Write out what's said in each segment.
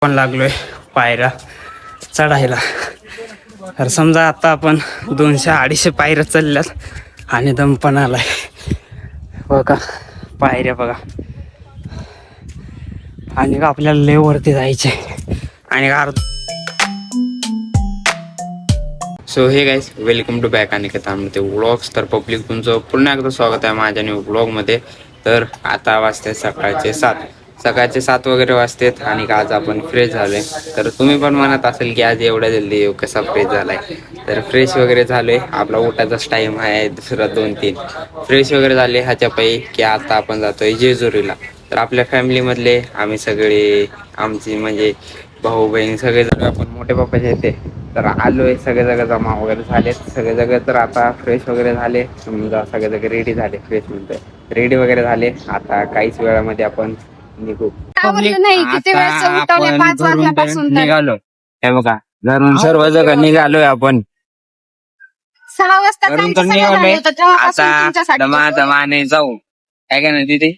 पण लागलोय पायऱ्या चढायला. तर समजा आता आपण 200-250 पायऱ्या चढल्यात आणि दम पण आलाय बघा. पायऱ्या बघा आणि आपल्याला लय वरती जायचे आणि सो हे गाईज, वेलकम टू बॅक आणि ते व्लॉग्स. तर पब्लिक तुमचं पुन्हा एकदा स्वागत आहे माझ्या न्यू व्लॉगमध्ये. तर आता वाजते सकाळचे 7 वगैरे वाजतेत आणि आज आपण फ्रेश झालोय. तर तुम्ही पण म्हणत असेल की आज एवढ्या जल्दी कसा फ्रेश झालाय. तर फ्रेश वगैरे झालोय. आपला उठायचाच टाइम आहे दुसरा 2-3 फ्रेश वगैरे झाले ह्याच्या पायी की आता आपण जातोय जेजुरीला. तर आपल्या फॅमिलीमधले आम्ही सगळे, आमची म्हणजे भाऊ बहीण सगळे जण आपण मोठे पप्पाचे येते. तर आलोय, सगळे जग जमा वगैरे झालेत सगळे जग. तर आता फ्रेश वगैरे झाले, समजा सगळे जग रेडी झाले. फ्रेश म्हणतोय रेडी वगैरे झाले. आता काहीच वेळामध्ये आपण निघू. निघालो हे बघा, घरून सर्व जग निघालोय आपण. 6 वाजता निघालोय आता दमादमाने जाऊ काय का नाही तिथे.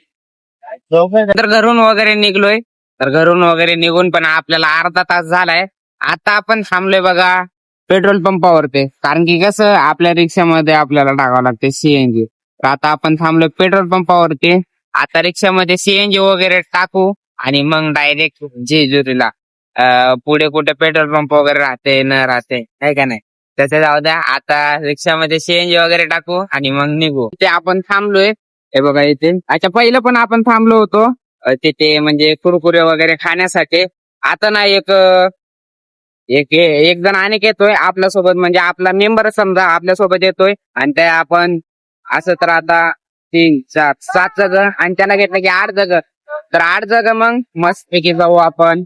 तर घरून वगैरे निघलोय. तर घरून वगैरे निघून पण आपल्याला अर्धा तास झालाय. आता आपण थांबलोय बघा पेट्रोल पंपावरती, कारण की कसं आपल्या रिक्षामध्ये आपल्याला टाकावं लागते सीएनजी. तर आता आपण थांबलोय पेट्रोल पंपावरती. आता रिक्षामध्ये सीएनजी वगैरे टाकू आणि मग डायरेक्ट जेजुरीला. पुढे कुठे पेट्रोल पंप वगैरे राहते न राहते आहे का नाही त्याच्या जाऊ द्या. आता रिक्षामध्ये सीएनजी वगैरे टाकू आणि मग निघू. ते आपण थांबलोय हे बघा इथे. अच्छा, पहिलं पण आपण थांबलो होतो तिथे म्हणजे कुरकुरे वगैरे खाण्यासाठी. आता ना एक जण अनेक येतोय आपल्यासोबत, म्हणजे आपला मेंबर समजा आपल्यासोबत येतोय. आणि ते आपण असं तर आता 3-4-7 जग आणि त्यांना घेतलं की 8 जग. तर 8 जग मग मस्त पैकी जाऊ आपण